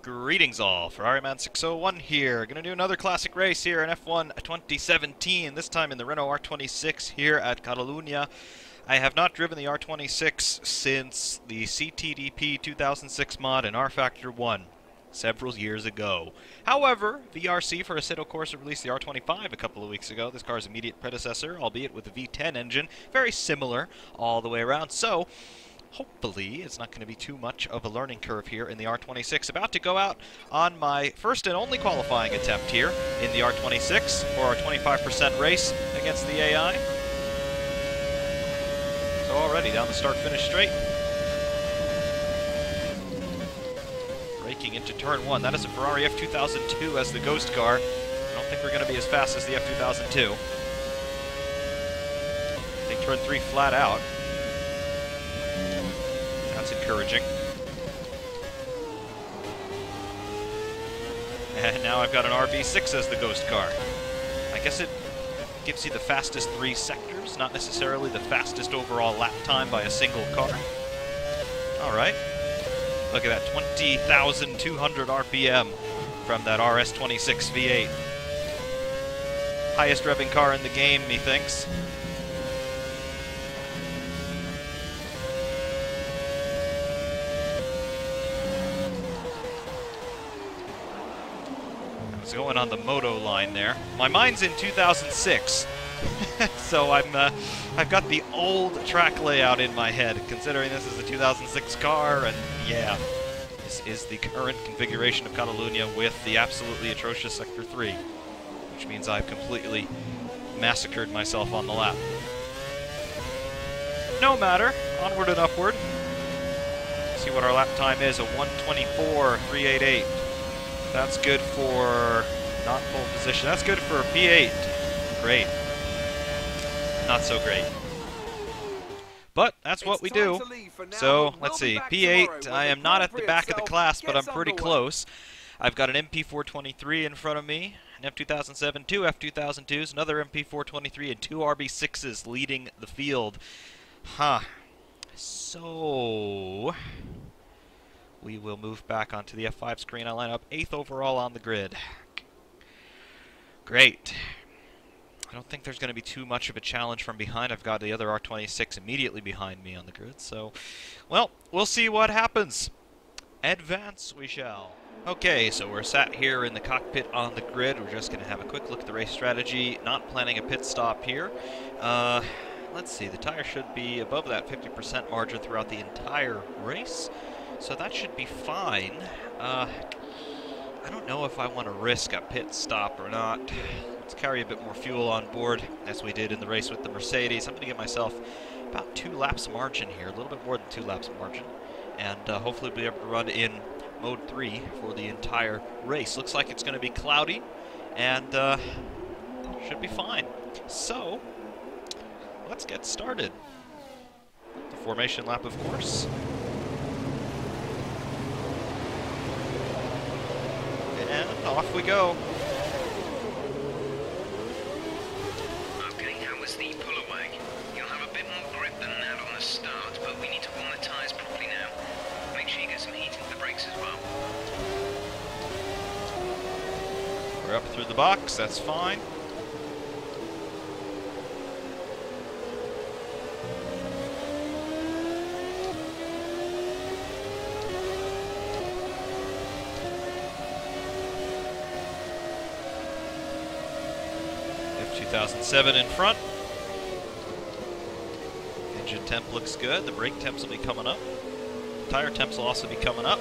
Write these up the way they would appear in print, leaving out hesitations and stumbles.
Greetings all, Ferrari-Man 601 here. Gonna do another classic race here in F1 2017, this time in the Renault R26 here at Catalunya. I have not driven the R26 since the CTDP 2006 mod in R-Factor 1, several years ago. However, VRC for Assetto Corsa released the R25 a couple of weeks ago, this car's immediate predecessor, albeit with a V10 engine, very similar all the way around, so hopefully it's not going to be too much of a learning curve here in the R26. About to go out on my first and only qualifying attempt here in the R26 for our 25% race against the AI. So already down the start-finish straight. Braking into turn 1. That is a Ferrari F2002 as the ghost car. I don't think we're going to be as fast as the F2002. I think turn 3 flat out. That's encouraging. And now I've got an RB6 as the ghost car. I guess it gives you the fastest 3 sectors, not necessarily the fastest overall lap time by a single car. Alright. Look at that, 20,200 RPM from that RS26 V8. Highest revving car in the game, methinks. Going on the moto line there. My mind's in 2006, so I've got the old track layout in my head, considering this is a 2006 car, and yeah, this is the current configuration of Catalunya with the absolutely atrocious Sector 3, which means I've completely massacred myself on the lap. No matter, onward and upward. See what our lap time is, a 1:24.388. That's good for not pole position. That's good for P8. Great. Not so great. But that's what we do. So let's see. P8, I am not at the back of the class, but I'm pretty close. I've got an MP423 in front of me, an F2007, 2 F2002s, another MP423, and 2 RB6s leading the field. Huh. So we will move back onto the F5 screen. I line up 8th overall on the grid. Great. I don't think there's going to be too much of a challenge from behind. I've got the other R26 immediately behind me on the grid, so, well, we'll see what happens. Advance we shall. Okay, so we're sat here in the cockpit on the grid. We're just going to have a quick look at the race strategy. Not planning a pit stop here. Let's see, the tire should be above that 50% margin throughout the entire race. So that should be fine. I don't know if I want to risk a pit stop or not. Let's carry a bit more fuel on board, as we did in the race with the Mercedes. I'm going to give myself about 2 laps margin here, a little bit more than 2 laps margin. And hopefully be able to run in mode 3 for the entire race. Looks like it's going to be cloudy, and should be fine. So, let's get started. The formation lap, of course. And off we go. Okay, how was the pull away? You'll have a bit more grip than that on the start, but we need to warm the tyres properly now. Make sure you get some heat into the brakes as well. We're up through the box, that's fine. F2007 in front. Engine temp looks good. The brake temps will be coming up. Tire temps will also be coming up.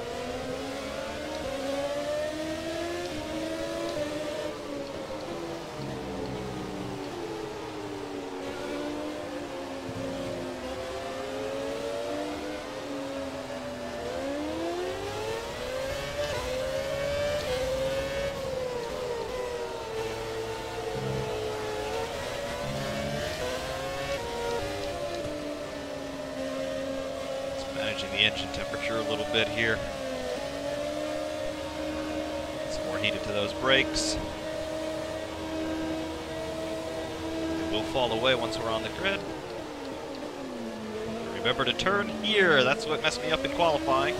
Managing the engine temperature a little bit here. Some more heat into those brakes. They will fall away once we're on the grid. Remember to turn here. That's what messed me up in qualifying.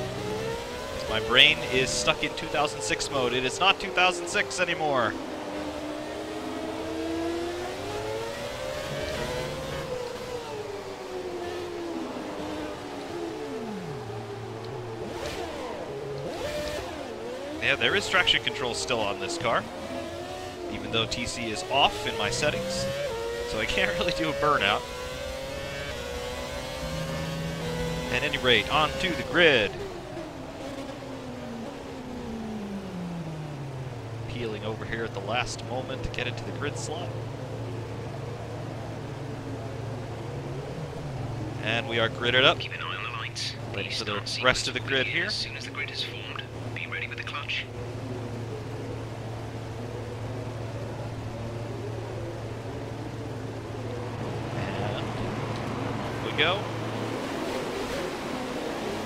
My brain is stuck in 2006 mode. It is not 2006 anymore. Yeah, there is traction control still on this car, even though TC is off in my settings, so I can't really do a burnout. At any rate, onto the grid. Peeling over here at the last moment to get into the grid slot. And we are gridded up. Keep an eye on the lights. Ready for the rest of the grid here. As soon as the grid is formed, be ready with the clutch. And off we go.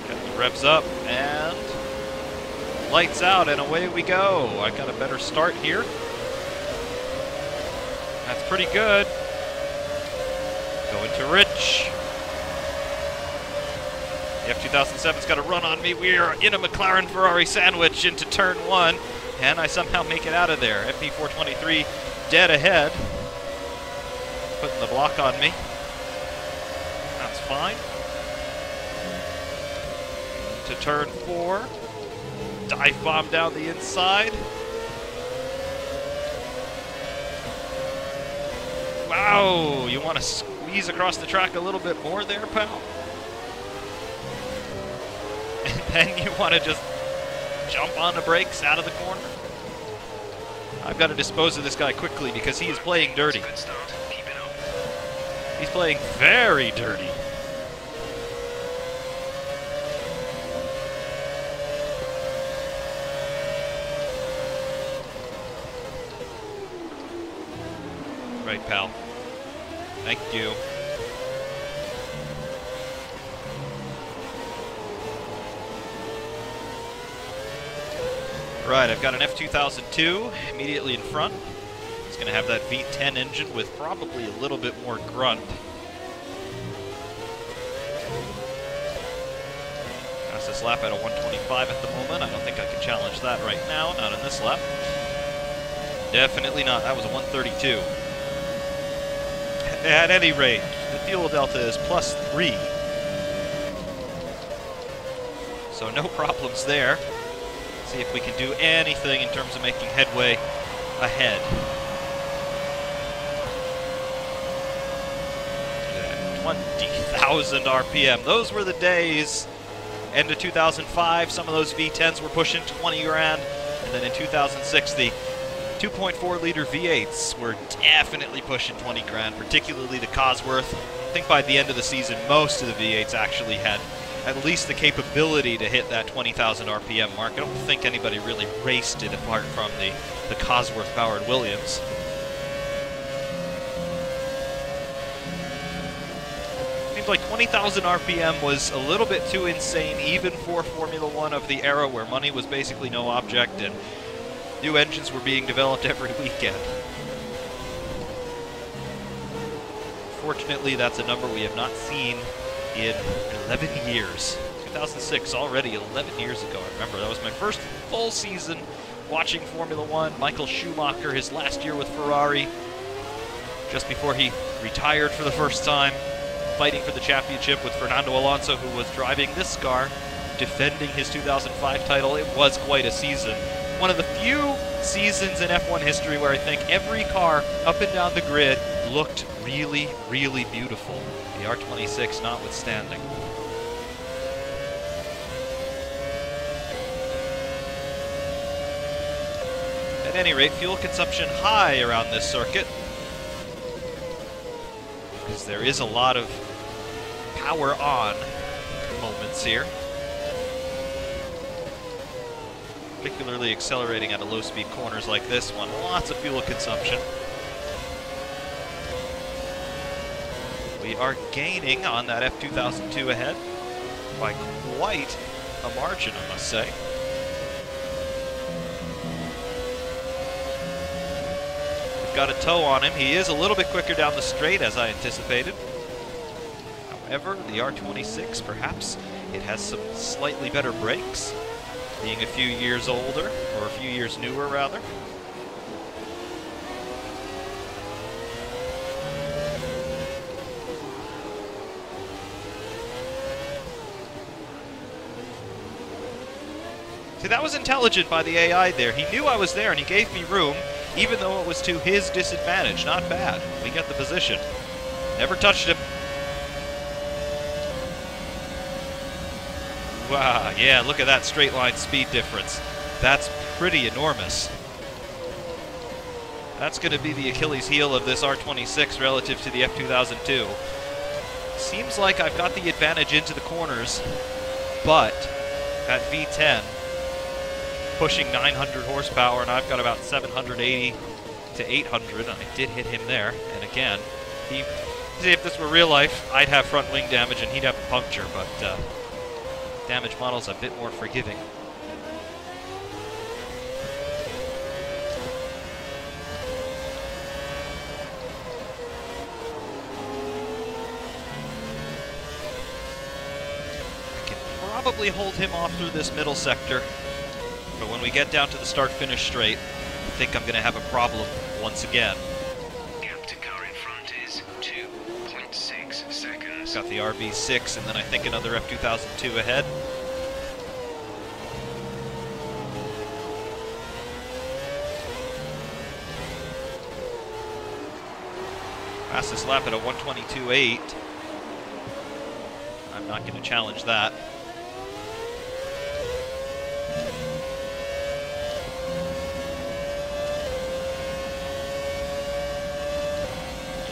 Got the revs up and lights out, and away we go. I got a better start here. That's pretty good. Going to Rich. The F2007's got a run on me. We are in a McLaren Ferrari sandwich into turn 1, and I somehow make it out of there. FP423 dead ahead. Putting the block on me. That's fine. To turn 4. Dive bomb down the inside. Wow, you want to squeeze across the track a little bit more there, pal? And then you want to just jump on the brakes out of the corner? I've got to dispose of this guy quickly because he is playing dirty. Good start. Keep it up. He's playing very dirty. Right, pal. Thank you. Right, I've got an F2002 immediately in front. It's going to have that V10 engine with probably a little bit more grunt. Fastest lap at a 125 at the moment. I don't think I can challenge that right now, not in this lap. Definitely not. That was a 132. At any rate, the fuel delta is +3. So no problems there. See if we can do anything in terms of making headway ahead. 20,000 RPM. Those were the days. End of 2005, some of those V10s were pushing 20 grand. And then in 2006, the 2.4 liter V8s were definitely pushing 20 grand, particularly the Cosworth. I think by the end of the season, most of the V8s actually had at least the capability to hit that 20,000 RPM mark. I don't think anybody really raced it apart from the Cosworth-powered Williams. Seems like 20,000 RPM was a little bit too insane, even for Formula One of the era where money was basically no object and new engines were being developed every weekend. Fortunately, that's a number we have not seen in 11 years. 2006, already 11 years ago. I remember that was my first full season watching Formula One. Michael Schumacher, his last year with Ferrari, just before he retired for the first time, fighting for the championship with Fernando Alonso, who was driving this car, defending his 2005 title. It was quite a season. One of the few seasons in F1 history where I think every car up and down the grid looked really, really beautiful. The R26 notwithstanding. At any rate, fuel consumption high around this circuit, because there is a lot of power on moments here. Particularly accelerating at a low-speed corners like this one. Lots of fuel consumption. We are gaining on that F2002 ahead by quite a margin, I must say. We've got a toe on him. He is a little bit quicker down the straight, as I anticipated. However, the R26, perhaps, it has some slightly better brakes. being a few years older, or a few years newer, rather. See, that was intelligent by the AI there. He knew I was there, and he gave me room, even though it was to his disadvantage. Not bad. We get the position. Never touched him. Wow, yeah, look at that straight line speed difference. That's pretty enormous. That's going to be the Achilles heel of this R26 relative to the F2002. Seems like I've got the advantage into the corners, but that V10 pushing 900 horsepower, and I've got about 780 to 800. I did hit him there, and again, see, if this were real life, I'd have front wing damage and he'd have a puncture, but damage model's a bit more forgiving. I can probably hold him off through this middle sector, but when we get down to the start-finish straight, I think I'm going to have a problem once again. Gap to car in front is 2.6 seconds. Got the RB6 and then I think another F2002 ahead. Fastest lap at a 122.8. I'm not going to challenge that.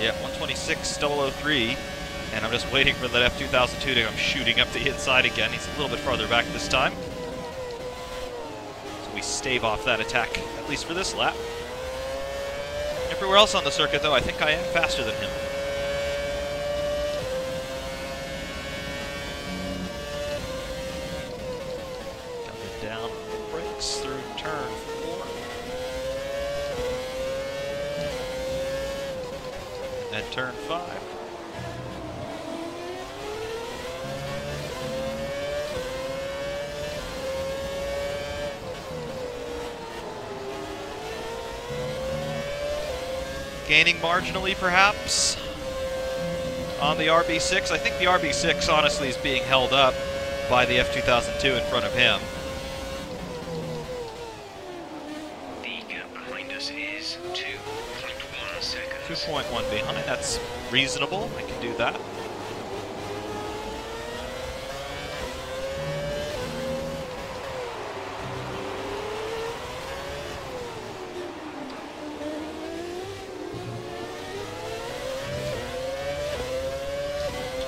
Yeah, 126, still 03, and I'm just waiting for that F2002 to come shooting up the inside again. He's a little bit farther back this time. So we stave off that attack, at least for this lap. Everywhere else on the circuit, though, I think I am faster than him. Coming down the brakes through turn 4. And then turn 5. Gaining marginally, perhaps, on the RB6. I think the RB6, honestly, is being held up by the F2002 in front of him. The gap behind us is 2.1 seconds. 2.1 behind, that's reasonable. I can do that.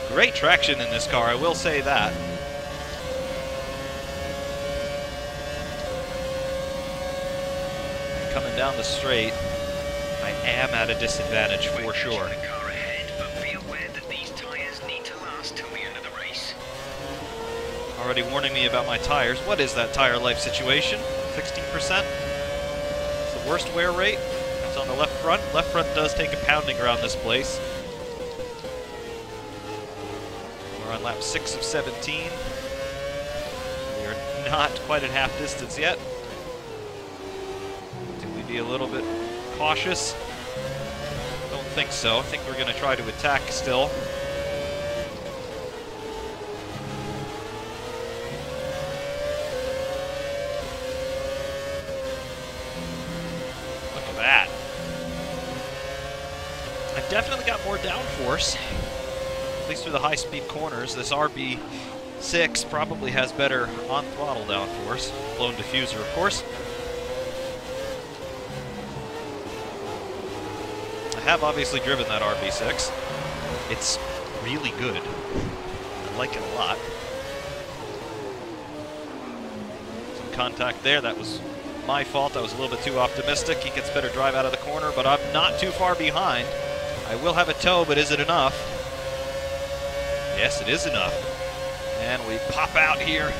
Great traction in this car, I will say that. Coming down the straight, I am at a disadvantage for sure. The car ahead, but be aware that these tires need to last till the end of the race. Already warning me about my tires. What is that tire life situation? 16%? It's the worst wear rate. That's on the left front. Left front does take a pounding around this place. We're on lap 6 of 17. We are not quite at half distance yet. Did we be a little bit cautious? Don't think so. I think we're going to try to attack still. Look at that. I've definitely got more downforce. At least through the high-speed corners. This RB6 probably has better on-throttle downforce. Blown diffuser, of course. I have obviously driven that RB6. It's really good. I like it a lot. Some contact there. That was my fault. I was a little bit too optimistic. He gets better drive out of the corner, but I'm not too far behind. I will have a tow, but is it enough? Yes, it is enough. And we pop out here.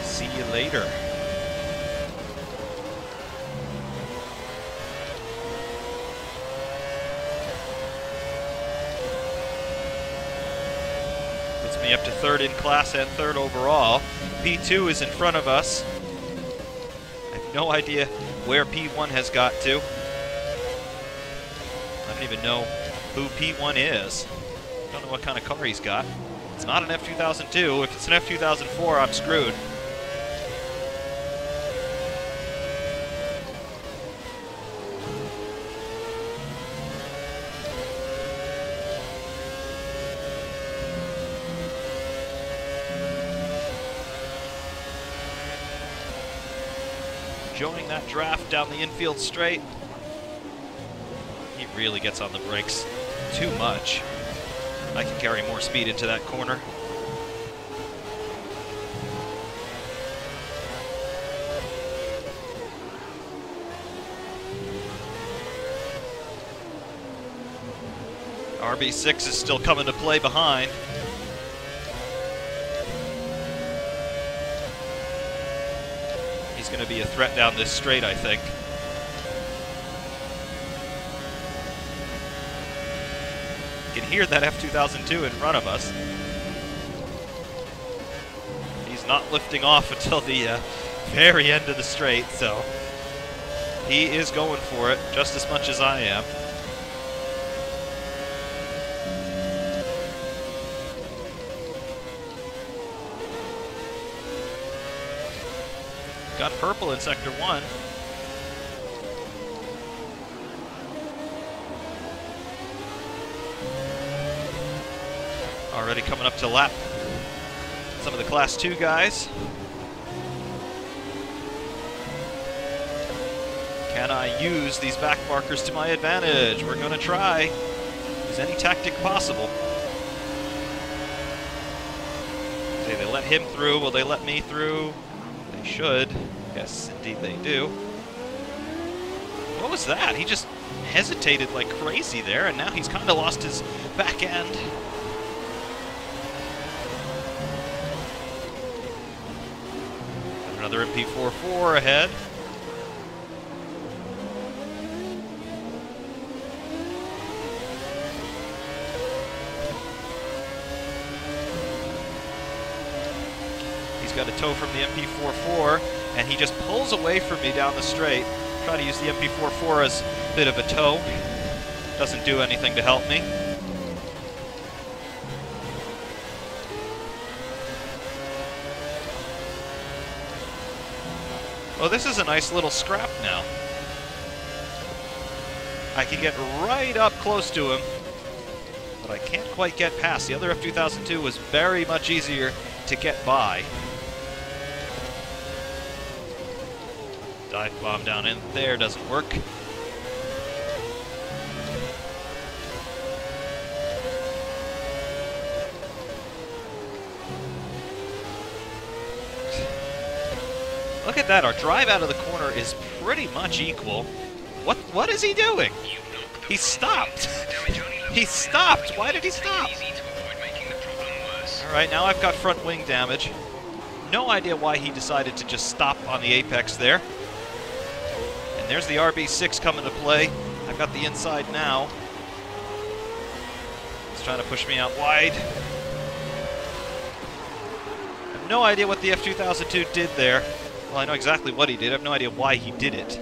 See you later. Puts me me up to third in class and third overall. P2 is in front of us. I have no idea where P1 has got to. I don't even know who P1 is. I don't know what kind of car he's got. It's not an F2002. If it's an F2004, I'm screwed. Enjoying that draft down the infield straight. He really gets on the brakes too much. I can carry more speed into that corner. RB6 is still coming to play behind. He's going to be a threat down this straight, I think. You can hear that F2002 in front of us. He's not lifting off until the very end of the straight, so he is going for it just as much as I am. Got purple in Sector 1. Already coming up to lap some of the Class 2 guys. Can I use these back markers to my advantage? We're going to try. Is any tactic possible? Okay, they let him through. Will they let me through? They should. Yes, indeed they do. What was that? He just hesitated like crazy there, and now he's kind of lost his back end. Another MP44 ahead. He's got a tow from the MP44, and he just pulls away from me down the straight. Try to use the MP44 as a bit of a tow. Doesn't do anything to help me. Well, this is a nice little scrap now. I can get right up close to him, but I can't quite get past. The other F2002 was very much easier to get by. Dive bomb down in there doesn't work. Look at that, our drive out of the corner is pretty much equal. What is he doing? He stopped. He stopped. Why did he stop? Alright, now I've got front wing damage. No idea why he decided to just stop on the apex there. And there's the RB6 coming to play. I've got the inside now. He's trying to push me out wide. I have no idea what the F2002 did there. Well, I know exactly what he did. I have no idea why he did it.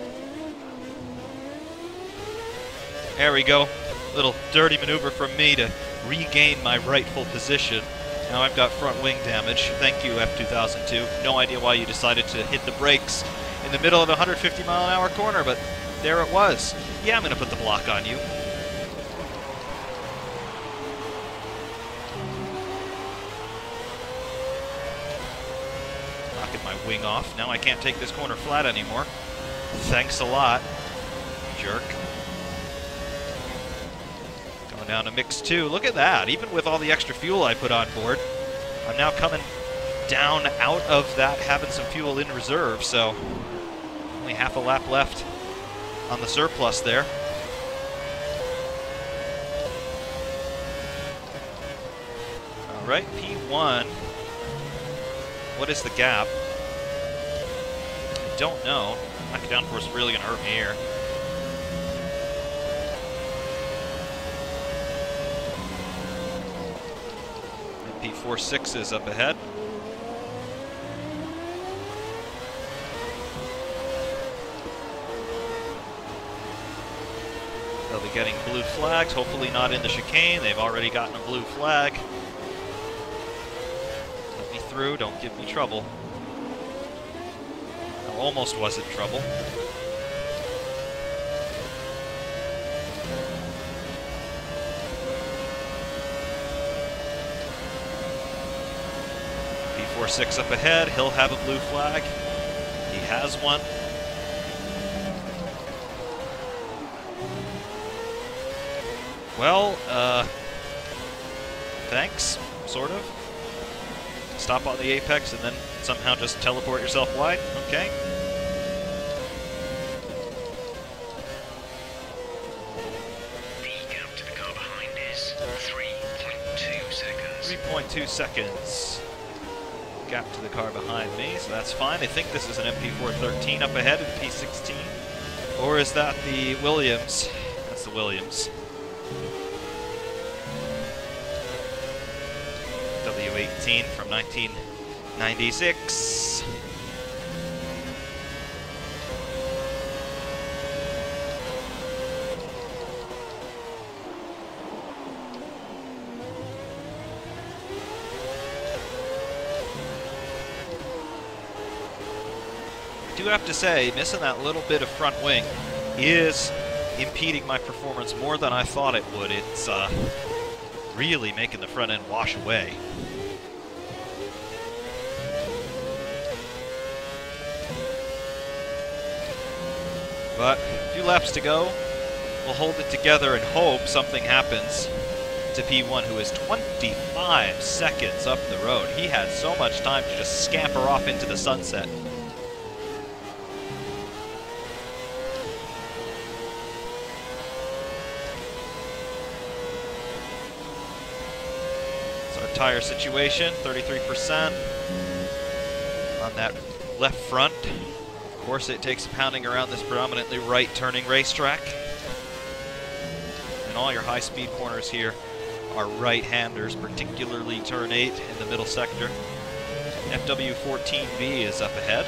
There we go. Little dirty maneuver from me to regain my rightful position. Now I've got front wing damage. Thank you, F2002. No idea why you decided to hit the brakes in the middle of a 150-mile-an-hour corner, but there it was. Yeah, I'm going to put the block on you. Knocking my wing off. Now I can't take this corner flat anymore. Thanks a lot, jerk. Going down to mix 2. Look at that. Even with all the extra fuel I put on board, I'm now coming down out of that, having some fuel in reserve, so only half a lap left on the surplus there. All right, P1. What is the gap? I don't know. Knock downforce is really going to hurt me here. P46s up ahead. They'll be getting blue flags, hopefully not in the chicane. They've already gotten a blue flag. Let me through, don't give me trouble. I almost was in trouble. P46 up ahead, he'll have a blue flag. He has one. Well, thanks, sort of. Stop on the apex and then somehow just teleport yourself wide, okay. The gap to the car behind is 3.2 seconds. 3.2 seconds. Gap to the car behind me, so that's fine. I think this is an MP413 up ahead in P16. Or is that the Williams? That's the Williams. W18 from 1996. I do have to say, missing that little bit of front wing is impeding my performance more than I thought it would. It's really making the front end wash away. But a few laps to go. We'll hold it together and hope something happens to P1, who is 25 seconds up the road. He had so much time to just scamper off into the sunset. Tire situation, 33% on that left front. Of course, it takes pounding around this predominantly right turning racetrack. And all your high-speed corners here are right-handers, particularly turn 8 in the middle sector. FW14V is up ahead.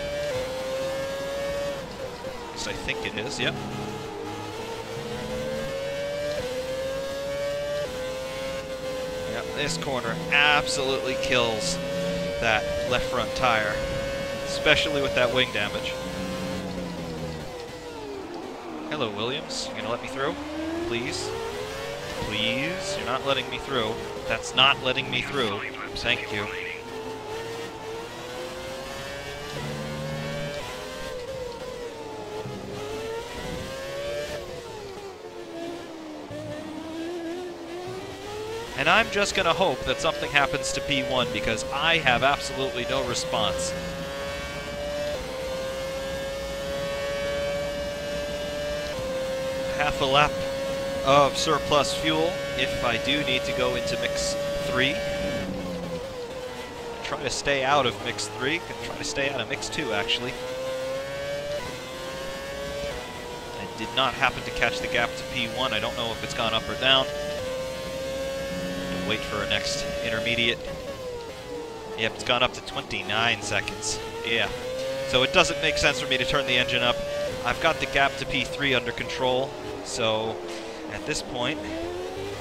At least I think it is, yep. This corner absolutely kills that left front tire, especially with that wing damage. Hello, Williams. You gonna let me through? Please? Please? You're not letting me through. That's not letting me through. Thank you. And I'm just going to hope that something happens to P1 because I have absolutely no response. Half a lap of surplus fuel if I do need to go into mix 3. Try to stay out of mix 3, try to stay out of mix 2 actually. I did not happen to catch the gap to P1. I don't know if it's gone up or down. Wait for our next intermediate. Yep, it's gone up to 29 seconds. Yeah. So it doesn't make sense for me to turn the engine up. I've got the gap to P3 under control. So at this point,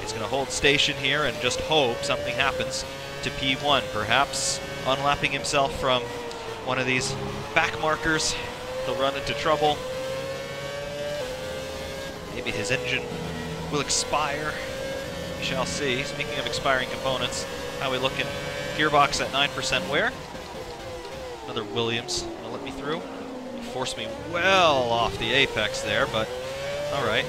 it's going to hold station here and just hope something happens to P1. Perhaps unlapping himself from one of these back markers. He'll run into trouble. Maybe his engine will expire. We shall see. Speaking of expiring components, how we looking? Gearbox at 9% wear. Another Williams. Gonna let me through. He forced me well off the apex there, but all right.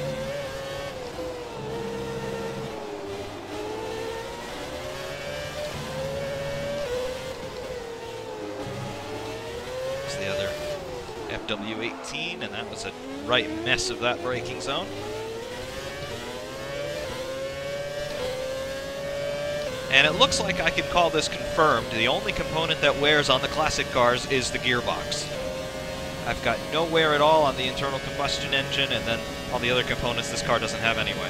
It's the other FW18, and that was a right mess of that braking zone. And it looks like I can call this confirmed. The only component that wears on the classic cars is the gearbox. I've got no wear at all on the internal combustion engine, and then all the other components this car doesn't have anyway.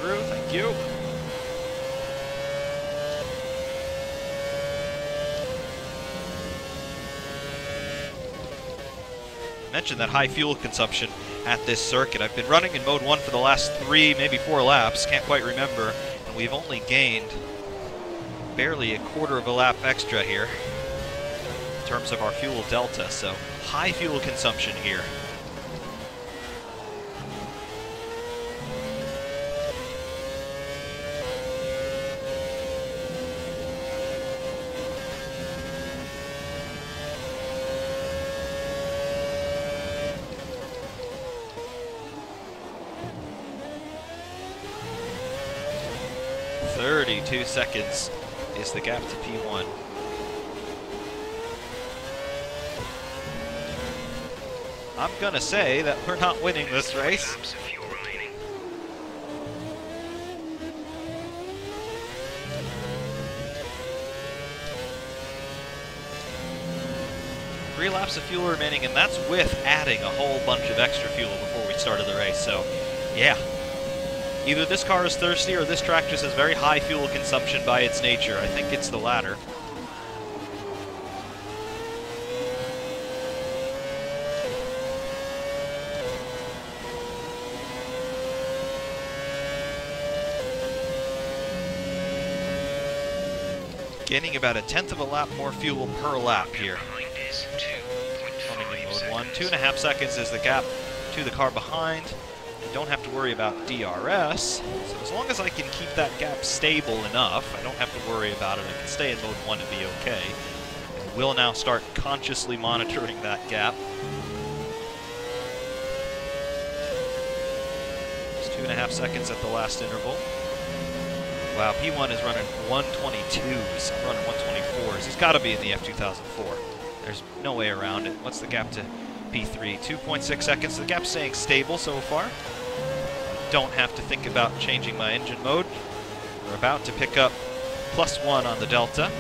through, thank you. Mentioned that high fuel consumption at this circuit. I've been running in mode 1 for the last 3, maybe 4 laps, can't quite remember, and we've only gained barely a quarter of a lap extra here in terms of our fuel delta, so high fuel consumption here. .32 seconds is the gap to P1. I'm gonna say that we're not winning this race. 3 laps of fuel remaining, and that's with adding a whole bunch of extra fuel before we started the race, so yeah. Either this car is thirsty or this track just has very high fuel consumption by its nature. I think it's the latter. Gaining about a tenth of a lap more fuel per lap here. Running in mode 1. 2.5 seconds is the gap to the car behind. Don't have to worry about DRS, so as long as I can keep that gap stable enough, I don't have to worry about it. I can stay in mode 1 and be okay. And we'll now start consciously monitoring that gap. Just 2.5 seconds at the last interval. Wow, P1 is running 122s. I'm running 124s. He's got to be in the F2004. There's no way around it. What's the gap to P3? 2.6 seconds. The gap's staying stable so far. Don't have to think about changing my engine mode. We're about to pick up +1 on the delta.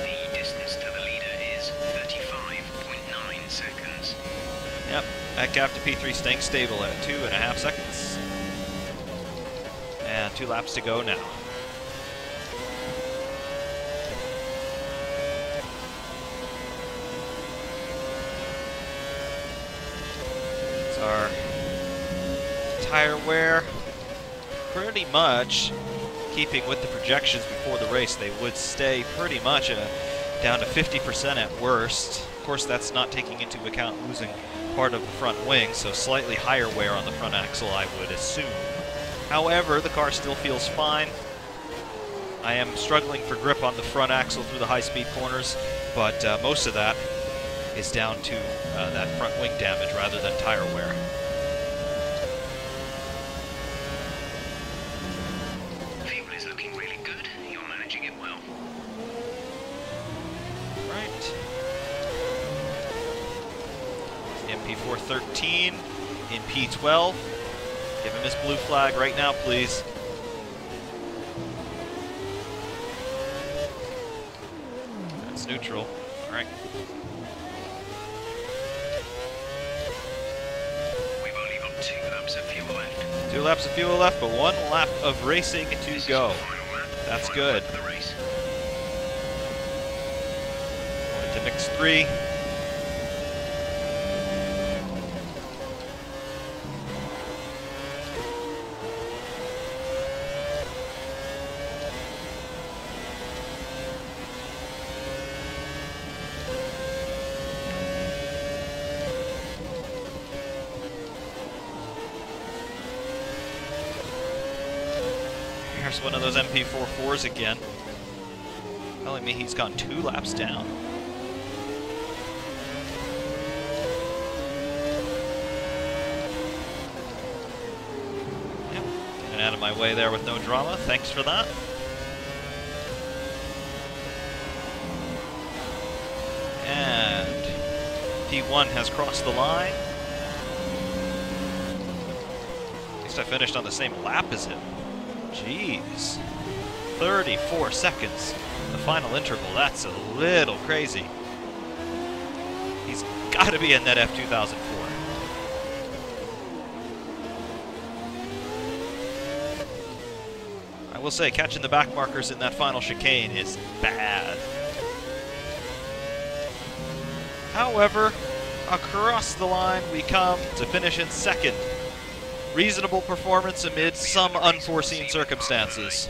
The distance to the leader is 35.9 seconds. Yep, that gap to P3 staying stable at 2.5 seconds. And 2 laps to go now. It's our tire wear. Pretty much keeping with the projections before the race. They would stay pretty much down to 50% at worst. Of course, that's not taking into account losing part of the front wing, so slightly higher wear on the front axle, I would assume. However, the car still feels fine. I am struggling for grip on the front axle through the high-speed corners, but most of that is down to that front wing damage rather than tire wear. Fuel is looking really good. You're managing it well. Right. MP413 in P12. Give him his blue flag right now, please. That's neutral. All right. We've only got 2 laps of fuel left. 2 laps of fuel left, but 1 lap of racing to go. That's good. Going to mix 3. Here's one of those MP44s again, telling me he's gone 2 laps down. Yep, getting out of my way there with no drama. Thanks for that. And P1 has crossed the line. least I finished on the same lap as him. Jeez. 34 seconds. The final interval, that's a little crazy. He's got to be in that F2004. I will say, catching the back markers in that final chicane is bad. However, across the line we come to finish in second. Reasonable performance amid some unforeseen circumstances.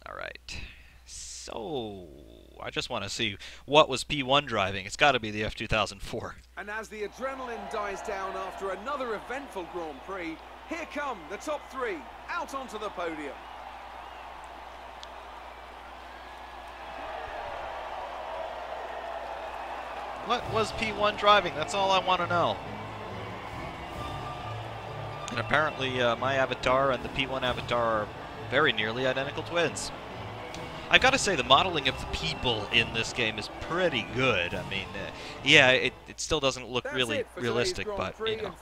Alright, so I just want to see what was P1 driving. It's got to be the F2004. And as the adrenaline dies down after another eventful Grand Prix, here come the top three out onto the podium. What was P1 driving? That's all I want to know. And apparently my avatar and the P1 avatar are very nearly identical twins. I've got to say, the modeling of the people in this game is pretty good. I mean, yeah, it still doesn't look really realistic, but, you know.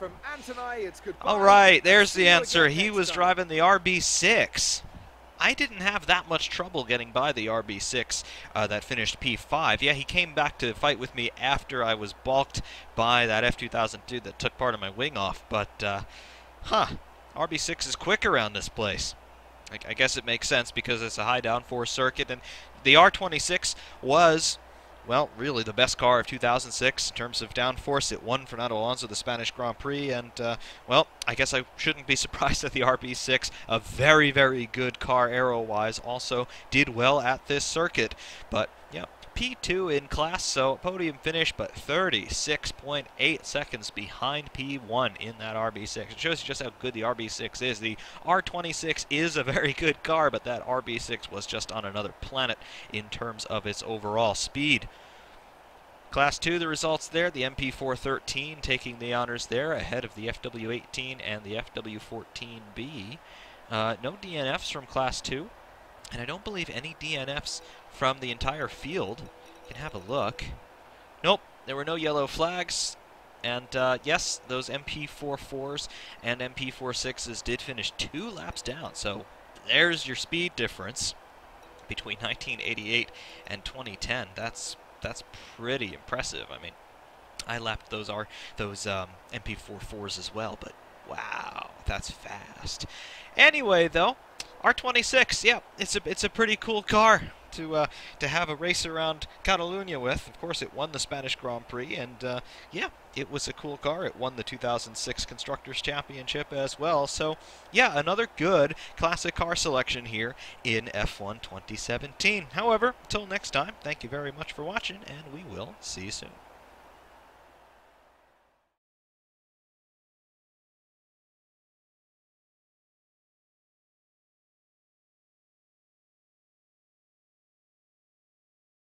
All right, there's the answer. He was driving the RB6. I didn't have that much trouble getting by the RB6 that finished P5. Yeah, he came back to fight with me after I was balked by that F2002 that took part of my wing off, but, RB6 is quick around this place. I guess it makes sense because it's a high downforce circuit, and the R26 was, well, really the best car of 2006 in terms of downforce. It won Fernando Alonso the Spanish Grand Prix, and, well, I guess I shouldn't be surprised that the RB6, a very, very good car aero-wise, also did well at this circuit. But, yeah, P2 in class, so podium finish, but 36.8 seconds behind P1 in that RB6. It shows you just how good the RB6 is. The R26 is a very good car, but that RB6 was just on another planet in terms of its overall speed. Class 2, the results there, the MP413 taking the honors there ahead of the FW18 and the FW14B. No DNFs from Class 2, and I don't believe any DNFs from the entire field. You can have a look. Nope, there were no yellow flags. And yes, those MP44s and MP46s did finish 2 laps down. So there's your speed difference between 1988 and 2010. That's pretty impressive. I mean, I lapped those MP44s as well, but wow, that's fast. Anyway, though, R26, yeah, it's a pretty cool car to have a race around Catalunya with. Of course, it won the Spanish Grand Prix, and yeah, it was a cool car. It won the 2006 Constructors' Championship as well. So, yeah, another good classic car selection here in F1 2017. However, until next time, thank you very much for watching, and we will see you soon.